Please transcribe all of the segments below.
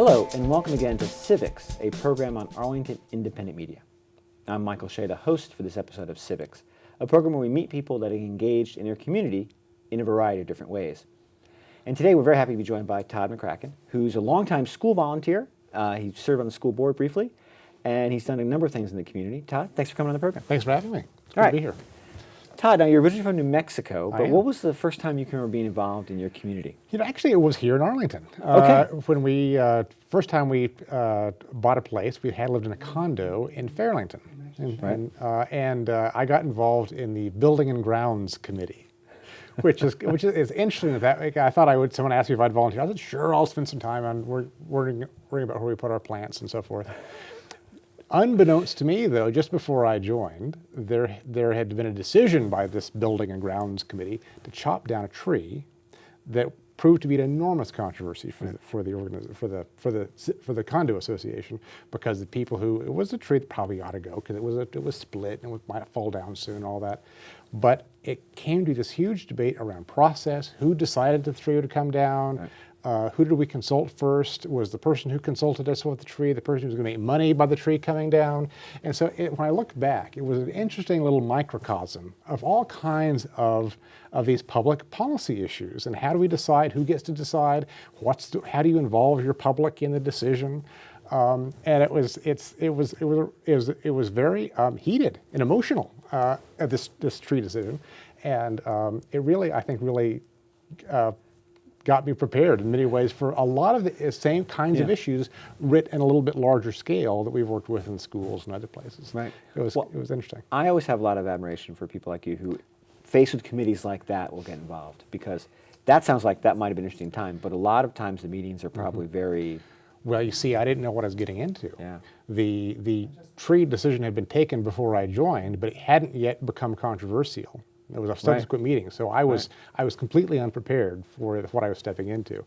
Hello, and welcome again to Civics, a program on Arlington Independent Media. I'm Michael Shea, the host for this episode of Civics, a program where we meet people that are engaged in their community in a variety of different ways. And today we're very happy to be joined by Todd McCracken, who's a longtime school volunteer. He served on the school board briefly, and he's done a number of things in the community. Todd, thanks for coming on the program. Thanks for having me. It's good All right. to be here. Todd, now you're originally from New Mexico, but I am. what was the first time you can remember being involved in your community? You know, actually, it was here in Arlington. Okay. When we first time we bought a place, we had lived in a condo in Fairlington, and I got involved in the Building and Grounds Committee, which is interesting. That I thought someone asked me if I'd volunteer. I said, sure, I'll spend some time on worrying about where we put our plants and so forth. Unbeknownst to me, though, just before I joined, there had been a decision by this Building and Grounds Committee to chop down a tree that proved to be an enormous controversy for the condo association, because the people it was a tree that probably ought to go because it was split and it might fall down soon and all that, but it came to this huge debate around process, who decided the tree would come down. Right. Who did we consult first? Was the person who consulted us with the tree the person who was going to make money by the tree coming down? And so when I look back, it was an interesting little microcosm of all kinds of these public policy issues. And how do we decide who gets to decide? How do you involve your public in the decision? And it was very heated and emotional, this tree decision. And it really, I think, got me prepared in many ways for a lot of the same kinds of issues writ in a little bit larger scale that we've worked with in schools and other places. Right. It was interesting. I always have a lot of admiration for people like you who, faced with committees like that, will get involved, because that sounds like that might have been an interesting time, but a lot of times the meetings are probably very... Well, you see, I didn't know what I was getting into. Yeah. The tree decision had been taken before I joined, but it hadn't yet become controversial. It was a subsequent meeting, so I was completely unprepared for what I was stepping into,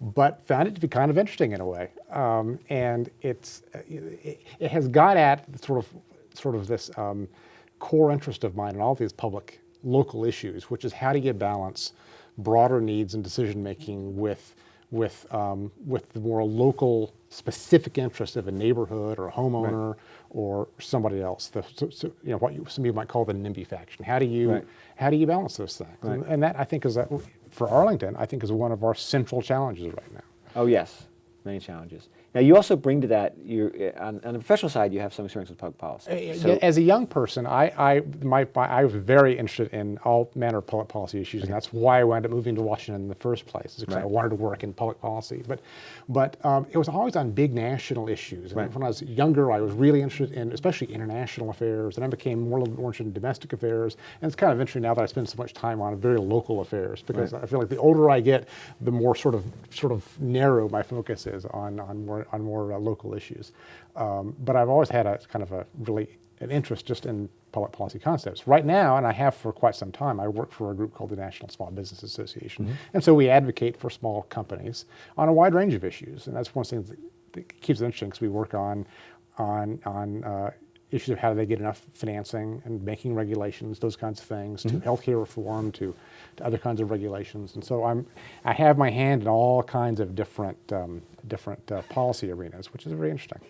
but found it to be kind of interesting in a way. And it has got at sort of this core interest of mine in all these public local issues, which is how do you balance broader needs and decision making with the more local specific interest of a neighborhood or a homeowner or somebody else. What some people might call the NIMBY faction. How do you balance those things? Right. And that, I think, for Arlington, I think, is one of our central challenges right now. Oh yes, many challenges. Now you also bring to that, on the professional side, you have some experience with public policy. So, as a young person, I was very interested in all manner of public policy issues, and that's why I wound up moving to Washington in the first place, because I wanted to work in public policy. But it was always on big national issues. And when I was younger, I was really interested in, especially international affairs, and I became a little more interested in domestic affairs. And it's kind of interesting now that I spend so much time on very local affairs, because I feel like the older I get, the more sort of narrow my focus is on more local issues. But I've always had an interest just in public policy concepts. Right now, and I have for quite some time, I work for a group called the National Small Business Association. And so we advocate for small companies on a wide range of issues. And that's one of the things that keeps it interesting, because we work on issues of how do they get enough financing and making regulations, those kinds of things, to healthcare reform, to other kinds of regulations. And so I have my hand in all kinds of different policy arenas, which is very interesting.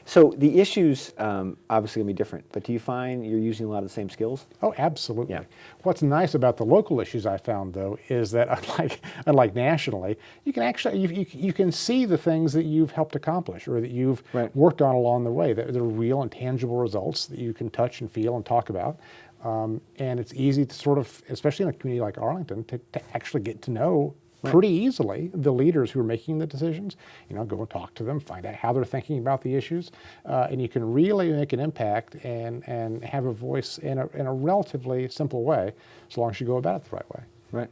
So the issues obviously going to be different, but do you find you're using a lot of the same skills? Oh, absolutely. Yeah. What's nice about the local issues I found, though, is that unlike nationally, you can actually you can see the things that you've helped accomplish or that you've worked on along the way. They're real and tangible results that you can touch and feel and talk about. And it's easy to sort of, especially in a community like Arlington, to actually get to know pretty easily the leaders who are making the decisions. Go and talk to them, find out how they're thinking about the issues, and you can really make an impact and have a voice in a relatively simple way, as long as you go about it the right way. Right.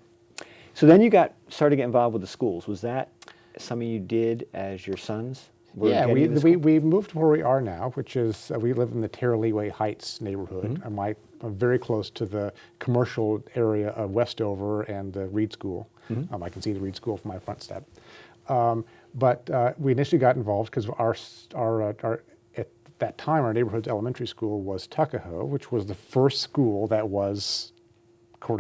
So then you started to get involved with the schools. Was that something you did as your sons were getting into school? we moved to where we are now, which is we live in the Terraleeway Heights neighborhood. I'm very close to the commercial area of Westover and the Reed School. I can see the Reed School from my front step. But we initially got involved because at that time our neighborhood's elementary school was Tuckahoe, which was the first school that was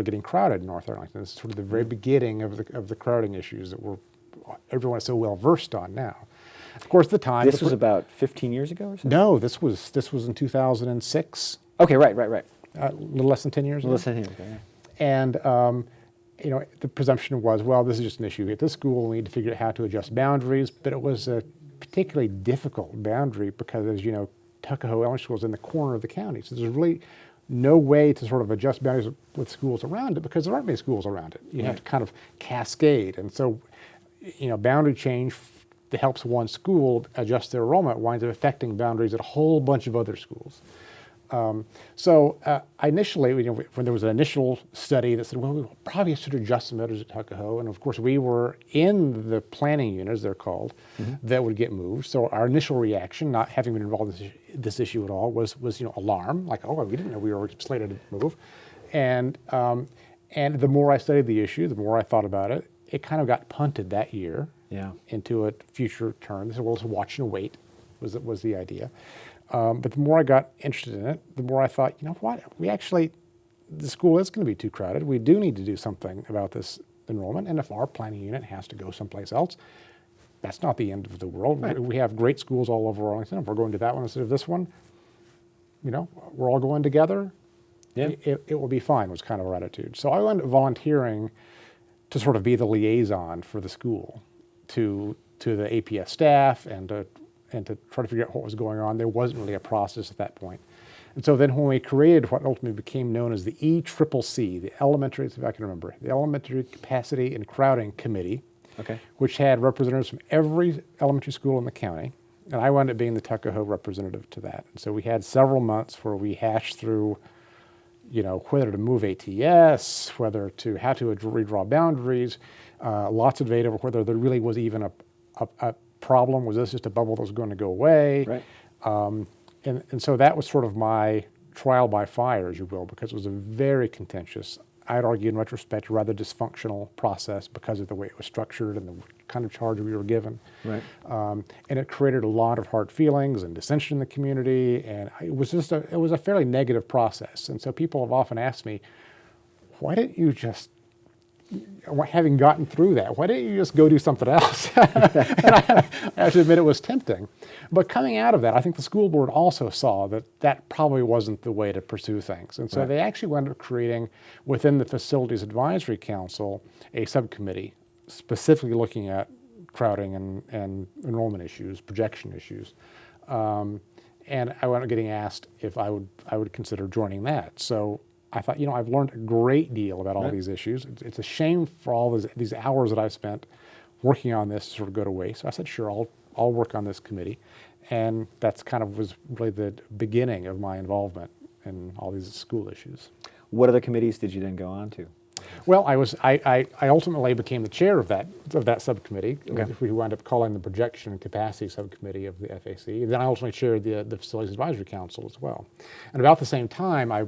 getting crowded in North Arlington. It's sort of the very beginning of the crowding issues that everyone is so well versed on now. Of course, at the time... This was about 15 years ago or something? No, this was in 2006. Okay, right. A little less than 10 years ago. Listen here. Okay, yeah. And, the presumption was, well, this is just an issue at this school. We need to figure out how to adjust boundaries. But it was a particularly difficult boundary because, as you know, Tuckahoe Elementary School is in the corner of the county. So there's really no way to sort of adjust boundaries with schools around it because there aren't many schools around it. You have to kind of cascade. And so, boundary change that helps one school adjust their enrollment winds up affecting boundaries at a whole bunch of other schools. Initially, when there was an initial study that said, well, we probably should adjust the boundaries at Tuckahoe, and of course we were in the planning unit, as they're called, that would get moved. So our initial reaction, not having been involved in this issue at all, was alarm, like, oh, we didn't know we were slated to move. And the more I studied the issue, the more I thought about it, it kind of got punted that year into a future term. So we'll just watch and wait was the idea. But the more I got interested in it, the more I thought, what? The school is going to be too crowded. We do need to do something about this enrollment. And if our planning unit has to go someplace else, that's not the end of the world. Right. We have great schools all over Arlington. If we're going to that one instead of this one, we're all going together. Yeah. It will be fine, was kind of our attitude. So I went volunteering to sort of be the liaison for the school to the APS staff and to try to figure out what was going on. There wasn't really a process at that point. And so then when we created what ultimately became known as the ECCC, the Elementary, if I can remember, the Elementary Capacity and Crowding Committee, which had representatives from every elementary school in the county, and I wound up being the Tuckahoe representative to that. And so we had several months where we hashed through, whether to move ATS, how to redraw boundaries, lots of debate over whether there really was even a problem. Was this just a bubble that was going to go away? Right. And so that was sort of my trial by fire, as you will, because it was a very contentious, I'd argue in retrospect, rather dysfunctional process because of the way it was structured and the kind of charge we were given. Right. And it created a lot of hard feelings and dissension in the community, and it was a fairly negative process. And so people have often asked me, why didn't you just, having gotten through that, why didn't you just go do something else? And I have to admit it was tempting. But coming out of that, I think the school board also saw that probably wasn't the way to pursue things. And so they actually wound up creating, within the Facilities Advisory Council, a subcommittee specifically looking at crowding and enrollment issues, projection issues. And I wound up getting asked if I would consider joining that. So I thought, I've learned a great deal about all these issues. It's a shame for all these hours that I spent working on this to sort of go to waste. So I said, sure, I'll work on this committee. And that's kind of was really the beginning of my involvement in all these school issues. What other committees did you then go on to? Well, I ultimately became the chair of that subcommittee, which we wound up calling the Projection and Capacity Subcommittee of the FAC. And then I ultimately chaired the Facilities Advisory Council as well. And about the same time, a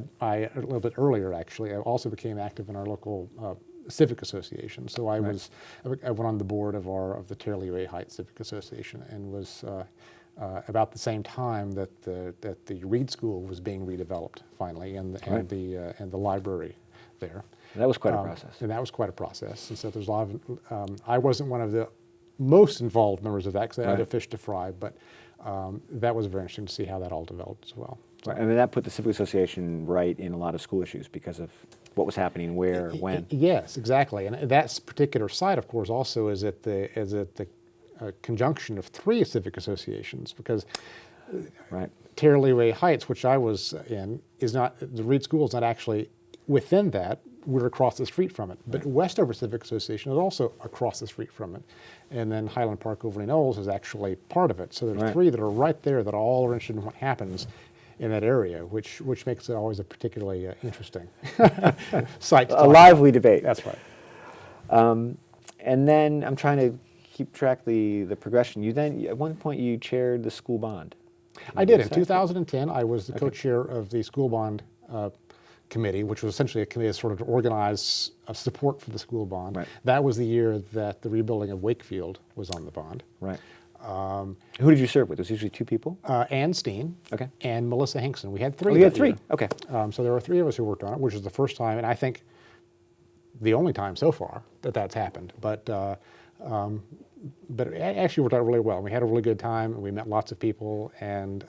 little bit earlier actually, I also became active in our local civic association. So I went on the board of the Terley Heights Civic Association, and was about the same time that the Reed School was being redeveloped finally, and the library there. That was quite a process. And that was quite a process. And so there's a lot of, I wasn't one of the most involved members of that because I had a fish to fry, but that was very interesting to see how that all developed as well. So, right. I mean, that put the Civic Association right in a lot of school issues because of what was happening, where, when. Yes, exactly. And that particular site, of course, also is at the conjunction of three civic associations, because Terley Heights, which I was in, is not, the Reed School is not actually within that. We're across the street from it. But Westover Civic Association is also across the street from it. And then Highland Park Overly Knolls is actually part of it. So there's three that are right there that all are interested in what happens in that area, which makes it always a particularly interesting site. A lively debate. That's right. And then I'm trying to keep track the progression. You then, at one point, you chaired the school bond. I did. In 2010, I was the co-chair of the school bond committee, which was essentially a committee that sort of organized support for the school bond. Right. That was the year that the rebuilding of Wakefield was on the bond. Right. Who did you serve with? It was usually two people? Ann Steen and Melissa Hinkson. We had three. Oh, you had three? Year. Okay. So there were three of us who worked on it, which was the first time, and I think the only time so far that that's happened. But but it actually worked out really well. We had a really good time, and we met lots of people, and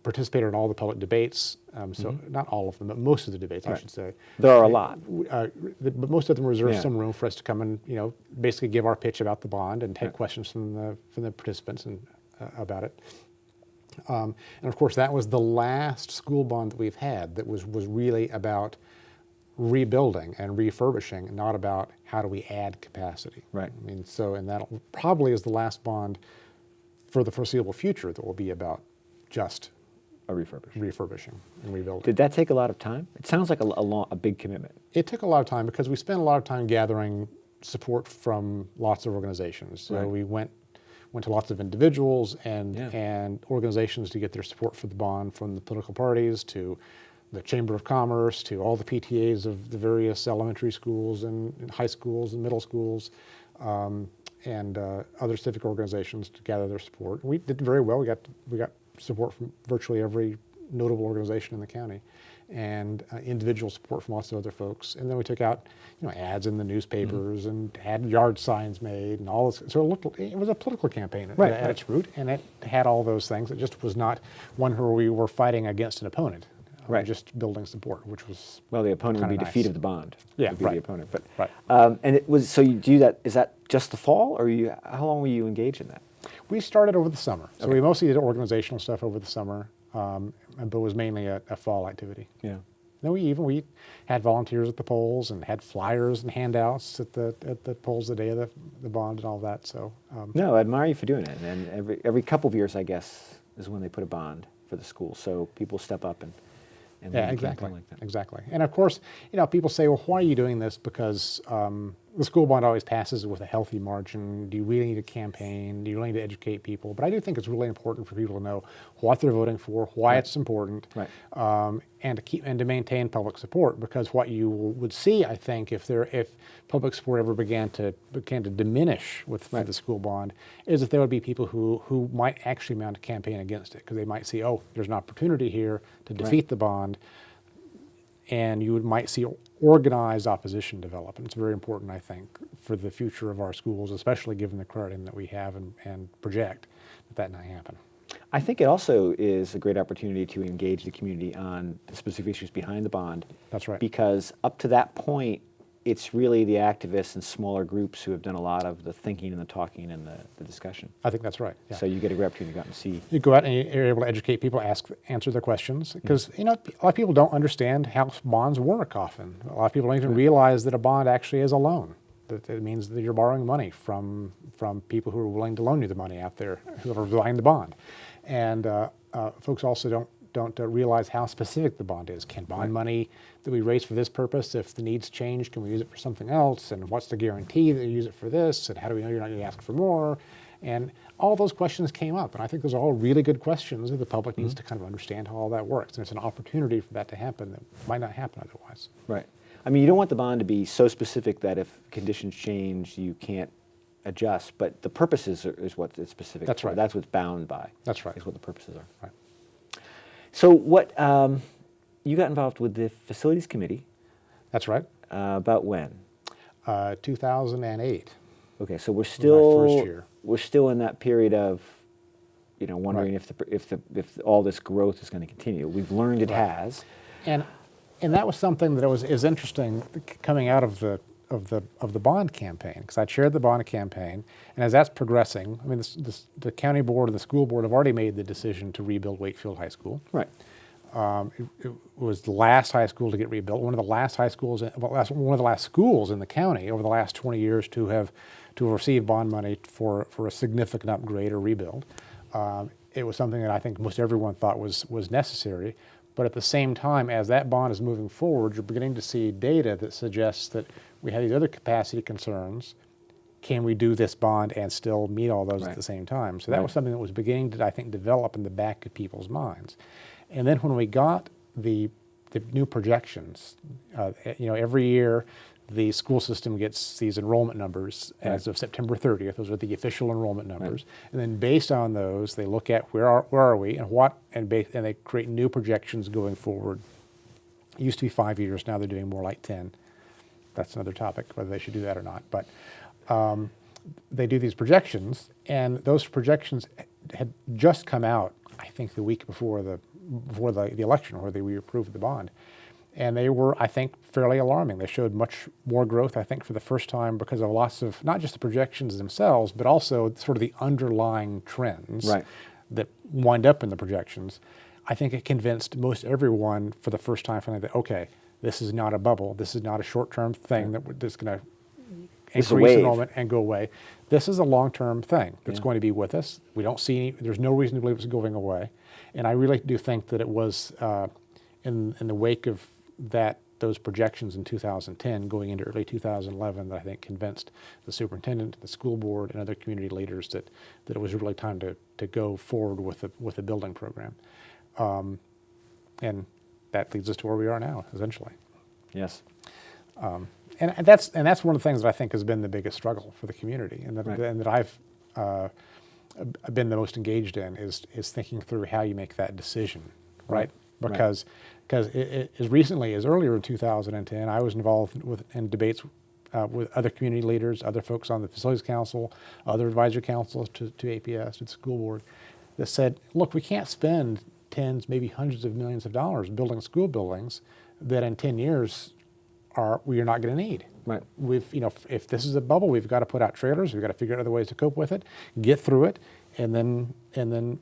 participated in all the public debates. So not all of them, but most of the debates, I should say. There are a lot. But most of them reserved Yeah. some room for us to come and, basically give our pitch about the bond and take questions from the participants and about it. And of course, that was the last school bond that we've had that was really about rebuilding and refurbishing, not about how do we add capacity. Right. I mean, and that probably is the last bond for the foreseeable future that will be about just refurbishing and rebuilding. Did that take a lot of time? It sounds like a big commitment. It took a lot of time because we spent a lot of time gathering support from lots of organizations. So we went to lots of individuals and organizations to get their support for the bond, from the political parties to the Chamber of Commerce to all the PTAs of the various elementary schools and high schools and middle schools, and other civic organizations to gather their support. We did very well. We got support from virtually every notable organization in the county, and individual support from lots of other folks. And then we took out, ads in the newspapers and had yard signs made and all this. So it was a political campaign at its root, and it had all those things. It just was not one where we were fighting against an opponent. Just building support, which was the opponent would be nice. defeat of the bond. Yeah, would be the opponent. But and it was so you do that. Is that just the fall, or how long were you engaged in that? We started over the summer, so we mostly did organizational stuff over the summer, but it was mainly a fall activity. Yeah. Then we had volunteers at the polls and had flyers and handouts at the polls the day of the bond and all that. So no, I admire you for doing it. And every couple of years, I guess, is when they put a bond for the school. So people step up and yeah, exactly, exactly. And of course, people say, well, why are you doing this? Because the school bond always passes with a healthy margin. Do you really need a campaign? Do you really need to educate people? But I do think it's really important for people to know what they're voting for, why it's important, and to maintain public support. Because what you would see, I think, if public support ever began to diminish with the school bond, is that there would be people who might actually mount a campaign against it, because they might see, oh, there's an opportunity here to defeat the bond. And you might see organized opposition develop. And it's very important, I think, for the future of our schools, especially given the crowding that we have and project, that not happen. I think it also is a great opportunity to engage the community on the specific issues behind the bond. That's right. Because up to that point, it's really the activists and smaller groups who have done a lot of the thinking and the talking and the discussion. I think that's right. Yeah. So you get a great opportunity to go out and see. You go out and you're able to educate people, answer their questions, because a lot of people don't understand how bonds work often. A lot of people don't even realize that a bond actually is a loan. That it means that you're borrowing money from people who are willing to loan you the money out there, who are buying the bond. And folks also don't realize how specific the bond is. Can bond money that we raise for this purpose, if the needs change, can we use it for something else? And what's the guarantee that you use it for this? And how do we know you're not going to ask for more? And all those questions came up. And I think those are all really good questions that the public needs to kind of understand how all that works. And it's an opportunity for that to happen that might not happen otherwise. Right. I mean, you don't want the bond to be so specific that if conditions change, you can't adjust. But the purposes is what it's specific. That's for. right. That's what's bound by. That's right. Is what the purposes are. Right. So what, you got involved with the facilities committee. That's right. About when? 2008. Okay, so we're My still first year. We're still in that period of, wondering if all this growth is going to continue. We've learned it has. And that was something that is interesting coming out of the bond campaign, because I chaired the bond campaign, and as that's progressing, I mean, the county board and the school board have already made the decision to rebuild Wakefield High School. Right. It was the last high school to get rebuilt. One of the last high schools, one of the last schools in the county over the last 20 years to have received bond money for a significant upgrade or rebuild. It was something that I think most everyone thought was necessary. But at the same time, as that bond is moving forward, you're beginning to see data that suggests that we have these other capacity concerns. Can we do this bond and still meet all those at the same time? So that was something that was beginning to, I think, develop in the back of people's minds. And then when we got the new projections, every year the school system gets these enrollment numbers as of September 30th. Those are the official enrollment numbers. And then based on those, they look at where are we and they create new projections going forward. It used to be 5 years, now they're doing more like 10. That's another topic, whether they should do that or not. But they do these projections, and those projections had just come out, I think, the week before the election, where we approved the bond. And they were, I think, fairly alarming. They showed much more growth, I think, for the first time because of lots of, not just the projections themselves, but also sort of the underlying trends that wind up in the projections. I think it convinced most everyone for the first time finally that, okay, this is not a bubble. This is not a short-term thing that's going to increase enrollment and go away. This is a long-term thing that's going to be with us. We don't see there's no reason to believe it's going away. And I really do think that it was in the wake of those projections in 2010 going into early 2011 that I think convinced the superintendent, the school board, and other community leaders that it was really time to go forward with a building program. And that leads us to where we are now, essentially. Yes. And that's one of the things that I think has been the biggest struggle for the community, and that I've been the most engaged in is thinking through how you make that decision, right? Because as recently as earlier in 2010, I was involved in debates with other community leaders, other folks on the Facilities Council, other advisory councils to APS, to the school board, that said, look, we can't spend tens, maybe hundreds of millions of dollars building school buildings that in 10 years we are not going to need. Right. If this is a bubble, we've got to put out trailers. We've got to figure out other ways to cope with it, get through it, and then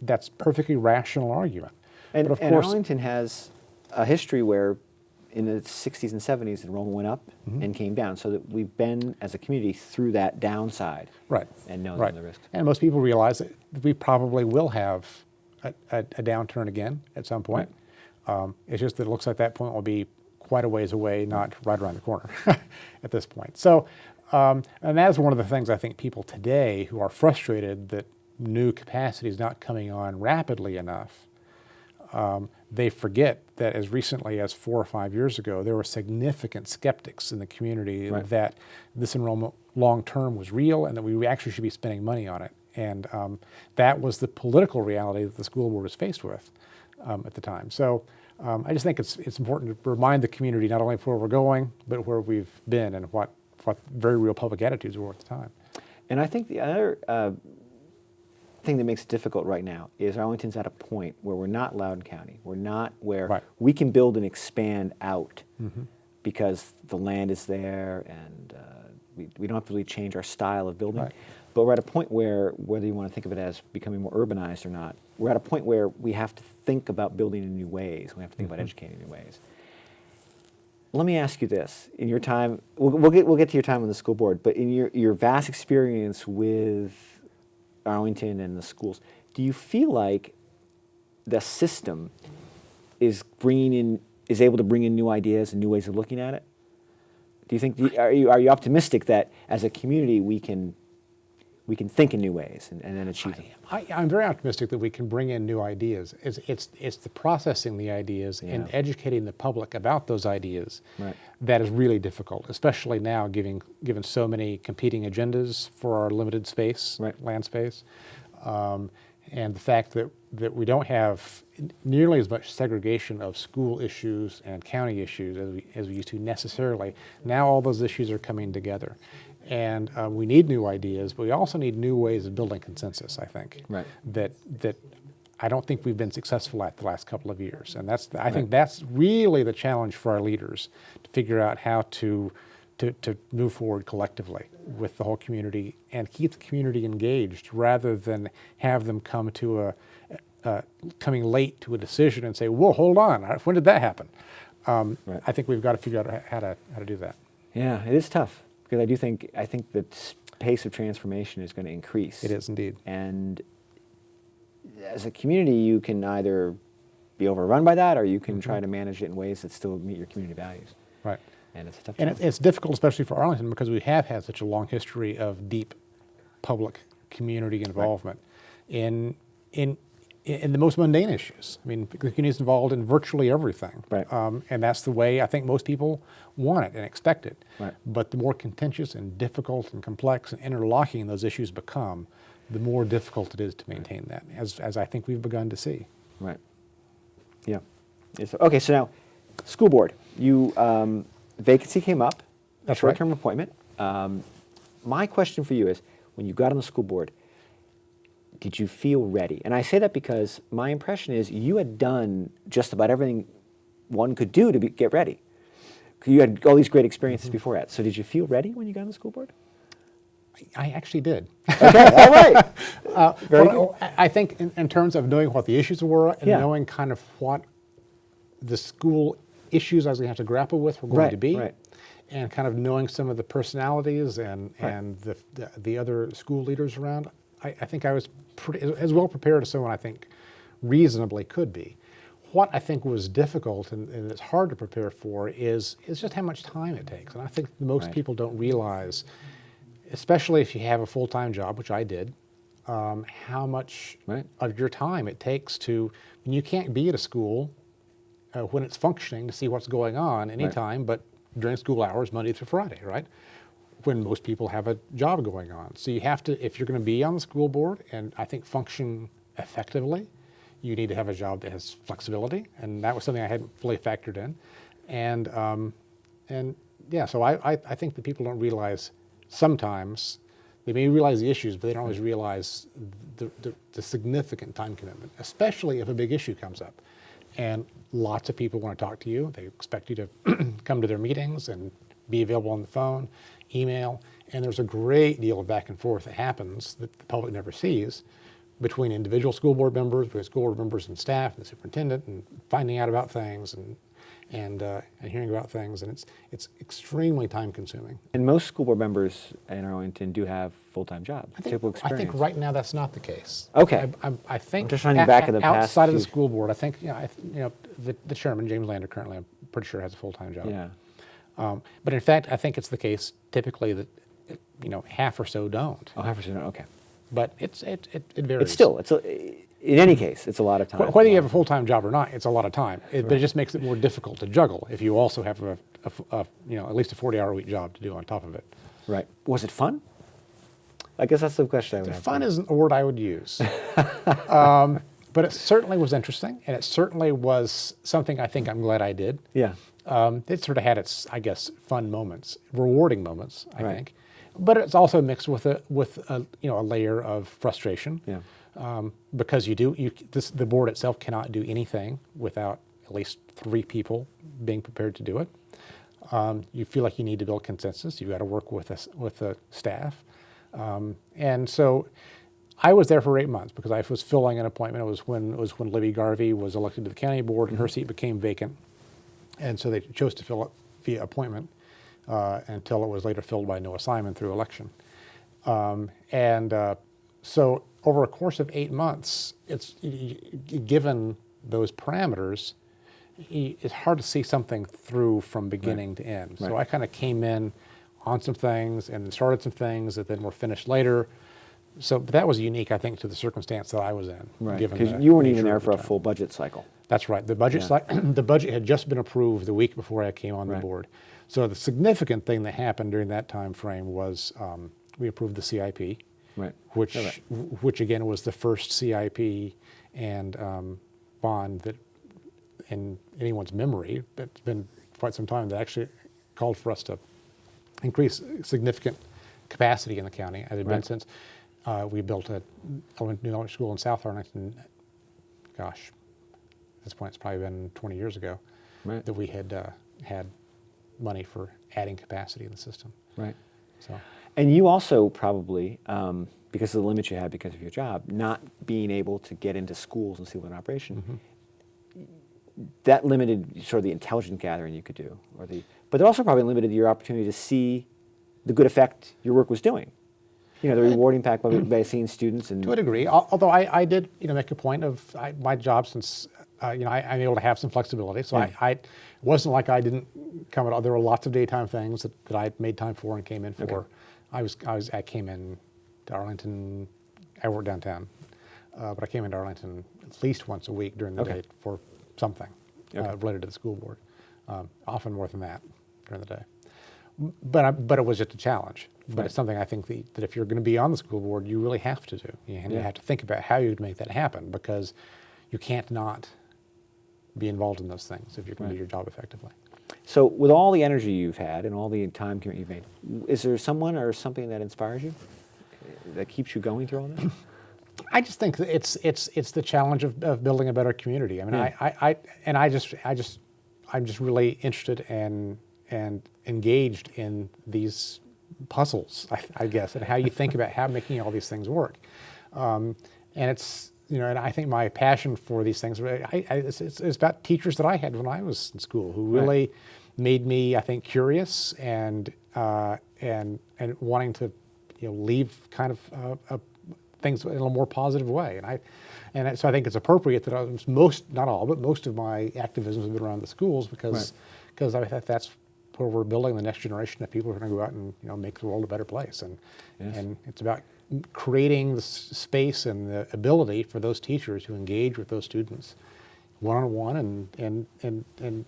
that's perfectly rational argument. And, but of and course, Arlington has a history where in the 60s and 70s enrollment went up and came down, so that we've been as a community through that downside. Right. And know the risks. And most people realize that we probably will have a downturn again at some point. Right. It's just that it looks like that point will be quite a ways away, not right around the corner at this point. So, and that is one of the things I think people today who are frustrated that new capacity is not coming on rapidly enough, they forget that as recently as 4 or 5 years ago, there were significant skeptics in the community that this enrollment long-term was real and that we actually should be spending money on it. And that was the political reality that the school board was faced with at the time. So I just think it's important to remind the community not only of where we're going, but where we've been and what very real public attitudes were at the time. And I think the other thing that makes it difficult right now is Arlington's at a point where we're not Loudoun County. We're not where we can build and expand out because the land is there and we don't have to really change our style of building. But we're at a point where, whether you want to think of it as becoming more urbanized or not, we're at a point where we have to think about building in new ways. We have to think about educating in new ways. Let me ask you this: in your time, we'll get to your time on the school board, but in your vast experience with Arlington and the schools, do you feel like the system is able to bring in new ideas and new ways of looking at it? Do you think are you optimistic that as a community we can think in new ways and then achieve them? I'm very optimistic that we can bring in new ideas. It's the processing the ideas and educating the public about those ideas that is really difficult, especially now given so many competing agendas for our limited space, land space, and the fact that we don't have nearly as much segregation of school issues and county issues as we used to necessarily. Now all those issues are coming together. And we need new ideas, but we also need new ways of building consensus, I think, that I don't think we've been successful at the last couple of years. And I think that's really the challenge for our leaders, to figure out how to move forward collectively with the whole community and keep the community engaged rather than have them come coming late to a decision and say, whoa, hold on, when did that happen? I think we've got to figure out how to do that. Yeah, it is tough. Because I think the pace of transformation is going to increase. It is indeed. And as a community, you can either be overrun by that, or you can try to manage it in ways that still meet your community values. Right. And it's a tough. And it's difficult, especially for Arlington, because we have had such a long history of deep public community involvement in the most mundane issues. I mean, the community is involved in virtually everything. And that's the way I think most people want it and expect it. But the more contentious and difficult and complex and interlocking those issues become, the more difficult it is to maintain that, as I think we've begun to see. Yeah. Okay, so now, school board. Vacancy came up. That's short-term appointment. my question for you is, when you got on the school board, did you feel ready? And I say that because my impression is you had done just about everything one could do to get ready. You had all these great experiences before that. So did you feel ready when you got on the school board? I actually did. Okay, all right. Very good. I think in terms of knowing what the issues were and knowing kind of what the school issues I was going to have to grapple with were going to be, and kind of knowing some of the personalities and the other school leaders around, I think I was as well prepared as someone I think reasonably could be. What I think was difficult and it's hard to prepare for is just how much time it takes. And I think most people don't realize, especially if you have a full-time job, which I did, how much of your time it takes to, and you can't be at a school when it's functioning to see what's going on anytime but during school hours, Monday through Friday, right? When most people have a job going on. So you have to, if you're going to be on the school board and I think function effectively, you need to have a job that has flexibility, and that was something I hadn't fully factored in. And yeah, so I think that people don't realize sometimes, they may realize the issues, but they don't always realize the significant time commitment, especially if a big issue comes up. And lots of people want to talk to you. They expect you to come to their meetings and be available on the phone, email, and there's a great deal of back and forth that happens that the public never sees between individual school board members, between school board members and staff and the superintendent, and finding out about things and hearing about things, and it's extremely time consuming. And most school board members in Arlington do have full-time jobs. I think right now that's not the case. Okay. I think I'm just trying to back in the past outside of the school board, I think the chairman, James Lander, currently I'm pretty sure has a full-time job. Yeah. But in fact, I think it's the case typically that half or so don't. Oh, half or so don't. Okay. But it varies. In any case, it's a lot of time. Whether you have a full-time job or not, it's a lot of time. But it just makes it more difficult to juggle if you also have at least a 40-hour-a-week job to do on top of it. Right. Was it fun? I guess that's the question I would have. Fun isn't a word I would use. But it certainly was interesting, and it certainly was something I think I'm glad I did. Yeah. It sort of had its, I guess, fun moments, rewarding moments, I think. But it's also mixed with a layer of frustration. Yeah. Because the board itself cannot do anything without at least 3 people being prepared to do it. You feel like you need to build consensus. You've got to work with the staff. And so I was there for 8 months because I was filling an appointment. It was when Libby Garvey was elected to the county board and her seat became vacant. And so they chose to fill it via appointment until it was later filled by Noah Simon through election. So over a course of 8 months, given those parameters, it's hard to see something through from beginning to end. So I kind of came in on some things and started some things that then were finished later. So that was unique, I think, to the circumstance that I was in. Right, because you weren't even there for a full budget cycle. That's right. The budget the budget had just been approved the week before I came on the board. So the significant thing that happened during that time frame was we approved the CIP, which again was the first CIP and bond that, in anyone's memory, it's been quite some time, that actually called for us to increase significant capacity in the county. As it had been since we built a new elementary school in South Arlington. Gosh, at this point it's probably been 20 years ago that we had had money for adding capacity in the system. Right. So. And you also probably, because of the limits you had because of your job, not being able to get into schools and see what an operation, that limited sort of the intelligence gathering you could do, but it also probably limited your opportunity to see the good effect your work was doing. The rewarding fact by seeing students and... To a degree, although I did make a point of my job since I'm able to have some flexibility. So I wasn't like I didn't come out. There were lots of daytime things that I made time for and came in for. I came in to Arlington. I worked downtown, but I came into Arlington at least once a week during the day for something related to the school board. Often more than that during the day. But it was just a challenge. But it's something I think that if you're going to be on the school board, you really have to do. You have to think about how you'd make that happen, because you can't not be involved in those things if you're going to do your job effectively. So with all the energy you've had and all the time commitment you've made, is there someone or something that inspires you, that keeps you going through all this? I just think that it's the challenge of building a better community. I mean, I'm just really interested and engaged in these puzzles, I guess, and how you think about how making all these things work. And it's, and I think my passion for these things, it's about teachers that I had when I was in school who really made me, I think, curious and wanting to, leave kind of things in a little more positive way. So I think it's appropriate that not all, but most of my activism has been around the schools because I think that's where we're building the next generation of people who are going to go out and make the world a better place. And it's about creating the space and the ability for those teachers to engage with those students one-on-one and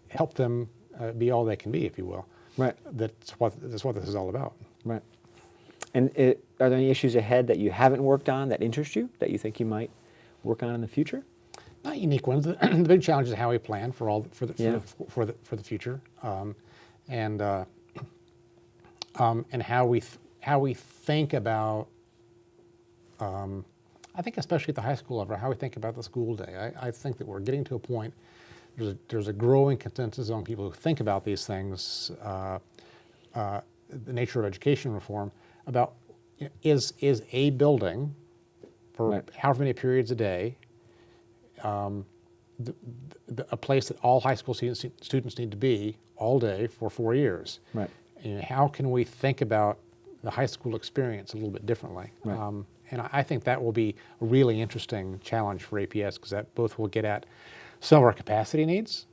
help them be all they can be, if you will. Right. That's what this is all about. Right. And are there any issues ahead that you haven't worked on that interest you, that you think you might work on in the future? Not unique ones. The big challenge is how we plan for the future, and how we think about. I think especially at the high school level, how we think about the school day. I think that we're getting to a point. There's a growing consensus among people who think about these things, the nature of education reform, about is a building for however many periods a day. A place that all high school students need to be all day for 4 years. Right. And how can we think about the high school experience a little bit differently? Right. And I think that will be a really interesting challenge for APS because that both will get at some of our capacity needs,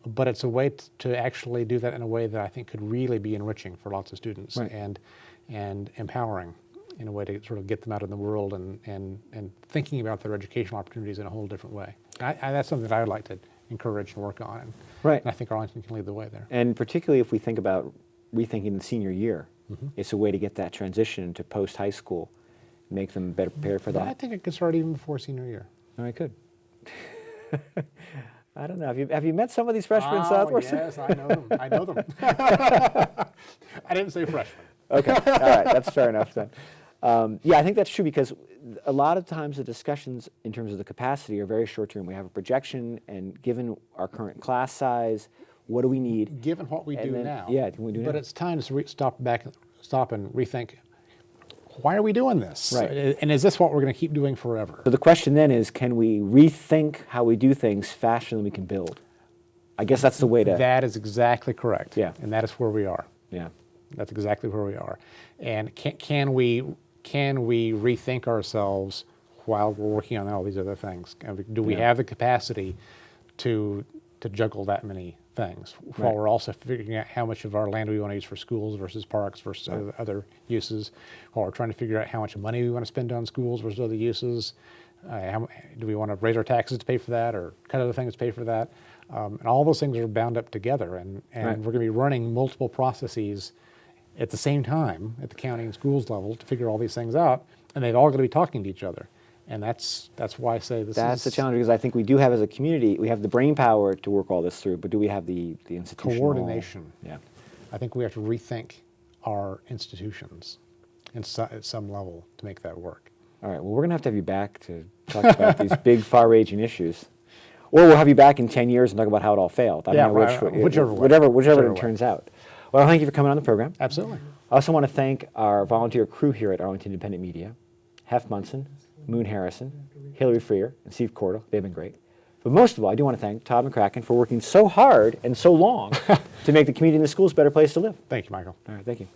but it's a way to actually do that in a way that I think could really be enriching for lots of students and empowering in a way to sort of get them out in the world and thinking about their educational opportunities in a whole different way. That's something that I would like to encourage and work on. And I think Arlington can lead the way there. And particularly if we think about rethinking the senior year, it's a way to get that transition to post-high school, make them better prepared for that. I think it could start even before senior year. Oh, I could. I don't know. Have you met some of these freshmen in Southwest? Yes, I know them. I know them. I didn't say freshmen. Okay. All right. That's fair enough then. I think that's true because a lot of times the discussions in terms of the capacity are very short term. We have a projection, and given our current class size, what do we need? Given what we do now. Yeah, what we do now. But it's time to stop and rethink. Why are we doing this? Right. And is this what we're going to keep doing forever? So the question then is, can we rethink how we do things faster than we can build? I guess that's the way to... That is exactly correct. Yeah. And that is where we are. Yeah. That's exactly where we are. And can we rethink ourselves while we're working on all these other things? Do we have the capacity to juggle that many things while we're also figuring out how much of our land we want to use for schools versus parks versus other uses, while we're trying to figure out how much money we want to spend on schools versus other uses? Do we want to raise our taxes to pay for that or cut other things to pay for that? And all those things are bound up together, and we're going to be running multiple processes at the same time at the county and schools level to figure all these things out, and they've all got to be talking to each other. And that's why I say that's the challenge, because I think we do have, as a community, we have the brain power to work all this through, but do we have the institutional coordination? Yeah. I think we have to rethink our institutions at some level to make that work. All right. Well, we're going to have you back to talk about these big, far-ranging issues. Or we'll have you back in 10 years and talk about how it all failed. I don't know whichever it turns out. Well, thank you for coming on the program. Absolutely. I also want to thank our volunteer crew here at Arlington Independent Media, Heff Munson, Moon Harrison, Hilary Freer, and Steve Cordle. They've been great. But most of all, I do want to thank Todd McCracken for working so hard and so long to make the community and the schools a better place to live. Thank you, Michael. All right, thank you.